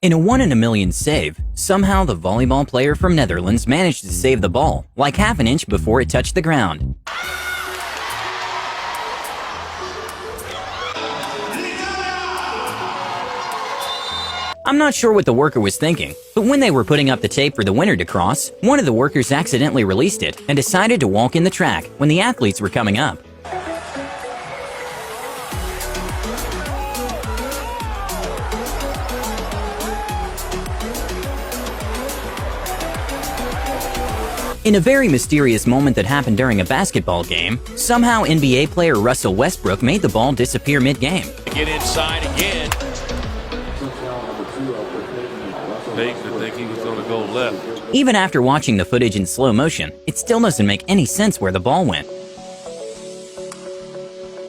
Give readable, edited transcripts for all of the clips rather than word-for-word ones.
In a 1 in a million save, somehow the volleyball player from Netherlands managed to save the ball, like half an inch before it touched the ground. I'm not sure what the worker was thinking, but when they were putting up the tape for the winner to cross, one of the workers accidentally released it and decided to walk in the track when the athletes were coming up. In a very mysterious moment that happened during a basketball game, somehow NBA player Russell Westbrook made the ball disappear mid-game. Get inside again. Fake to think he was going to go left. Even after watching the footage in slow motion, it still doesn't make any sense where the ball went.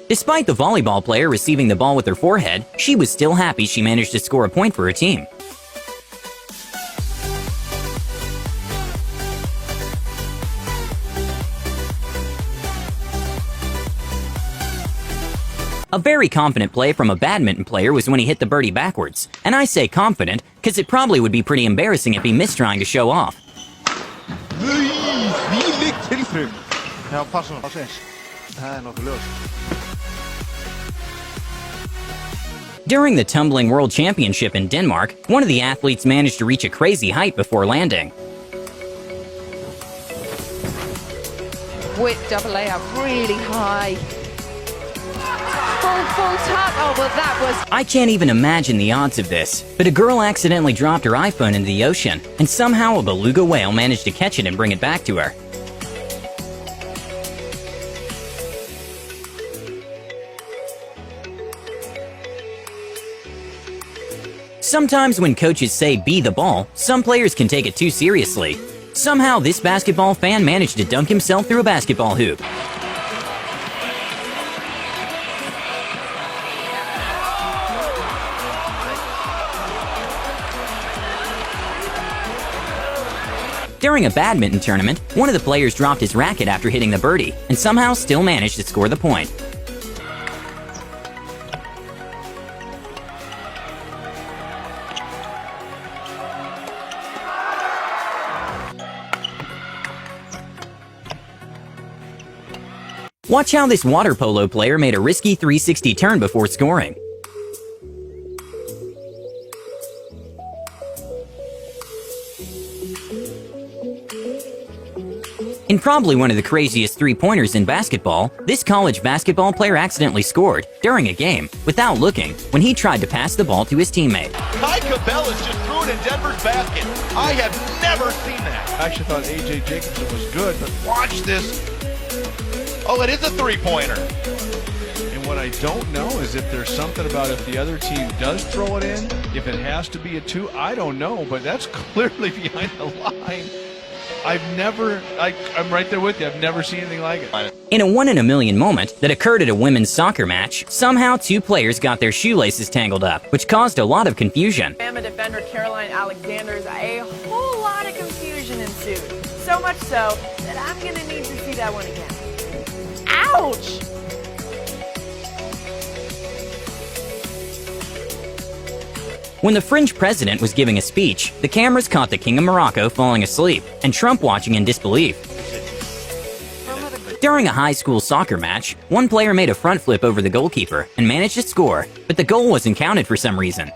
Despite the volleyball player receiving the ball with her forehead, she was still happy she managed to score a point for her team. A very confident play from a badminton player was when he hit the birdie backwards. And I say confident because it probably would be pretty embarrassing if he missed trying to show off. During the tumbling world championship in Denmark, one of the athletes managed to reach a crazy height before landing. Whip double layup really high. Full tuck. Oh, well, that was... I can't even imagine the odds of this, but a girl accidentally dropped her iPhone into the ocean, and somehow a beluga whale managed to catch it and bring it back to her. Sometimes when coaches say be the ball, some players can take it too seriously. Somehow this basketball fan managed to dunk himself through a basketball hoop. During a badminton tournament, one of the players dropped his racket after hitting the birdie, and somehow still managed to score the point. Watch how this water polo player made a risky 360 turn before scoring. In probably one of the craziest three-pointers in basketball, this college basketball player accidentally scored, during a game, without looking, when he tried to pass the ball to his teammate. Kai Cabellas just threw it in Denver's basket. I have never seen that. I actually thought A.J. Jacobson was good, but Watch this. Oh, it is a three-pointer. and what I don't know is if there's something about if the other team does throw it in, if it has to be a two, I don't know, but that's clearly behind the line. I'm right there with you. I've never seen anything like it. In a 1 in a million moment that occurred at a women's soccer match, somehow two players got their shoelaces tangled up, which caused a lot of confusion. Alabama defender Caroline Alexander's a whole lot of confusion ensued. So much so that I'm going to need to see that one again. Ouch! When the French president was giving a speech, the cameras caught the King of Morocco falling asleep, and Trump watching in disbelief. During a high school soccer match, one player made a front flip over the goalkeeper and managed to score, but the goal wasn't counted for some reason.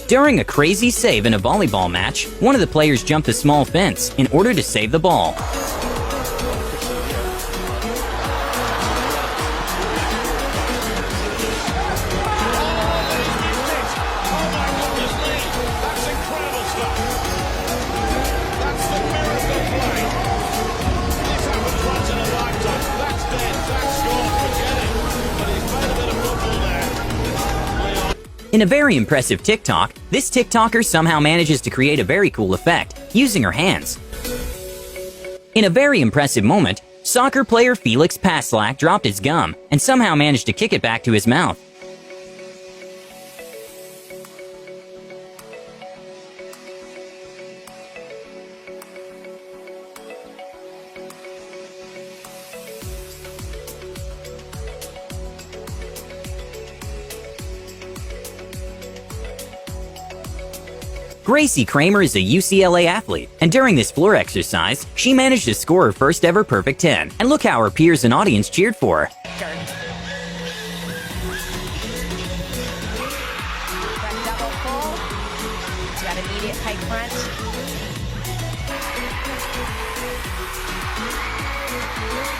During a crazy save in a volleyball match, one of the players jumped a small fence in order to save the ball. In a very impressive TikTok, this TikToker somehow manages to create a very cool effect, using her hands. In a very impressive moment, soccer player Felix Passlack dropped his gum and somehow managed to kick it back to his mouth. Gracie Kramer is a UCLA athlete, and during this floor exercise, she managed to score her first ever perfect 10. And look how her peers and audience cheered for her. That double pull. He's got immediate pike front.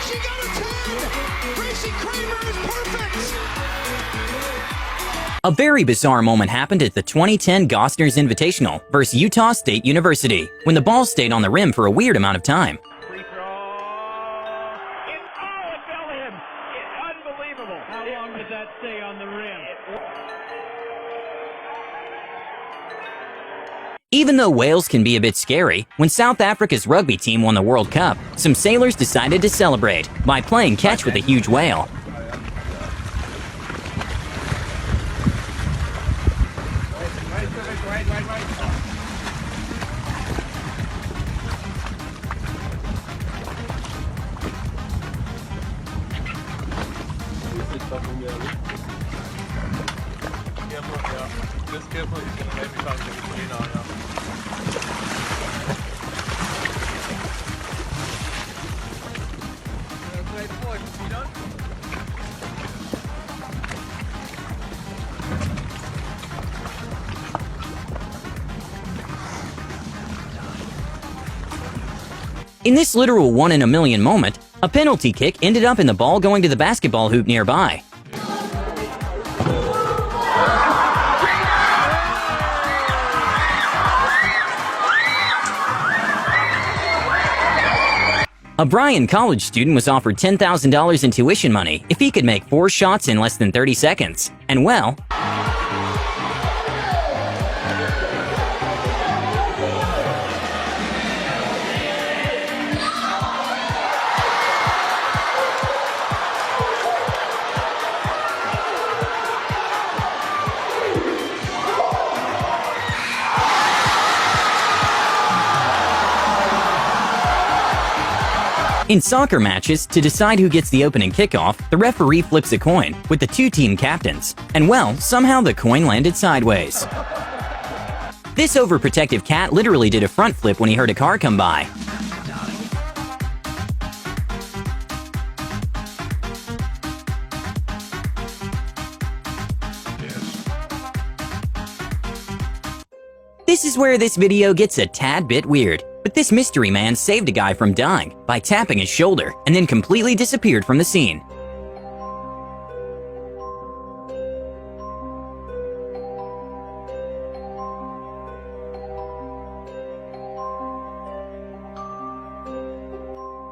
She got a 10! Gracie Kramer is perfect! A very bizarre moment happened at the 2010 Gostner's Invitational versus Utah State University, when the ball stayed on the rim for a weird amount of time. Free throw. It fell in. Unbelievable. How long does that stay on the rim? Even though Wales can be a bit scary, when South Africa's rugby team won the World Cup, some sailors decided to celebrate by playing catch with a huge whale. In this literal one-in-a-million moment, a penalty kick ended up in the ball going to the basketball hoop nearby. A Bryan College student was offered $10,000 in tuition money if he could make 4 shots in less than 30 seconds. And well, in soccer matches, to decide who gets the opening kickoff, the referee flips a coin with the 2 team captains. And well, somehow the coin landed sideways. This overprotective cat literally did a front flip when he heard a car come by. This is where this video gets a tad bit weird. But this mystery man saved a guy from dying by tapping his shoulder and then completely disappeared from the scene.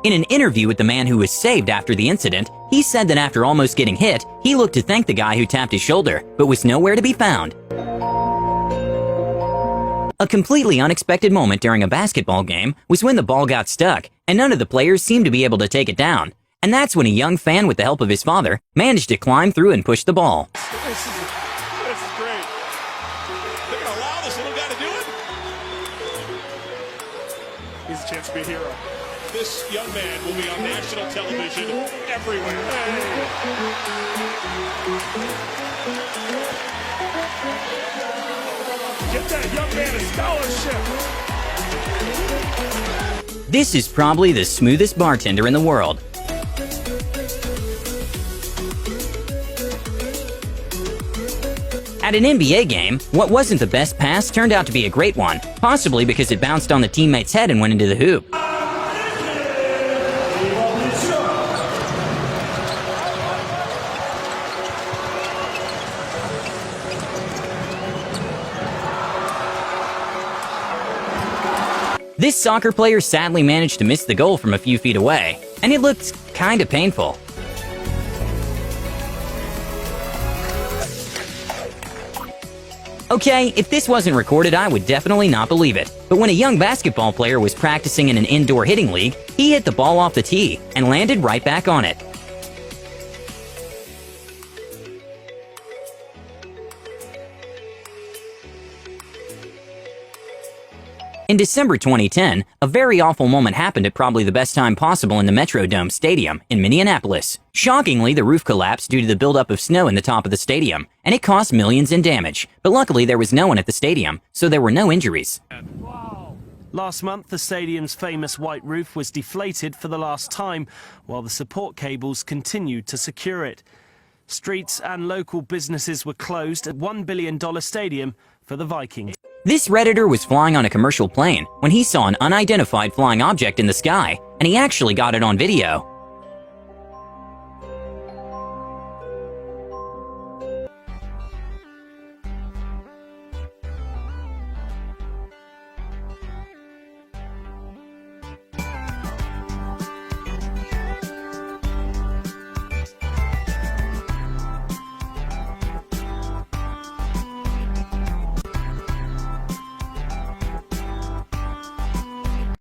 In an interview with the man who was saved after the incident, he said that after almost getting hit, he looked to thank the guy who tapped his shoulder, but was nowhere to be found. A completely unexpected moment during a basketball game was when the ball got stuck, and none of the players seemed to be able to take it down. And that's when a young fan, with the help of his father, managed to climb through and push the ball. This is great. They're going to allow this little guy to do it? He's a chance to be a hero. This young man will be on national television everywhere. Get that young man a scholarship. This is probably the smoothest bartender in the world. At an NBA game, what wasn't the best pass turned out to be a great one, possibly because it bounced on the teammate's head and went into the hoop. This soccer player sadly managed to miss the goal from a few feet away, and it looked kinda painful. Okay, if this wasn't recorded, I would definitely not believe it. But when a young basketball player was practicing in an indoor hitting league, he hit the ball off the tee and landed right back on it. In December 2010, a very awful moment happened at probably the best time possible in the Metrodome Stadium in Minneapolis. Shockingly, the roof collapsed due to the buildup of snow in the top of the stadium, and it caused millions in damage. But luckily, there was no one at the stadium, so there were no injuries. Last month, the stadium's famous white roof was deflated for the last time, while the support cables continued to secure it. Streets and local businesses were closed at $1 billion stadium for the Vikings. This Redditor was flying on a commercial plane when he saw an unidentified flying object in the sky, and he actually got it on video.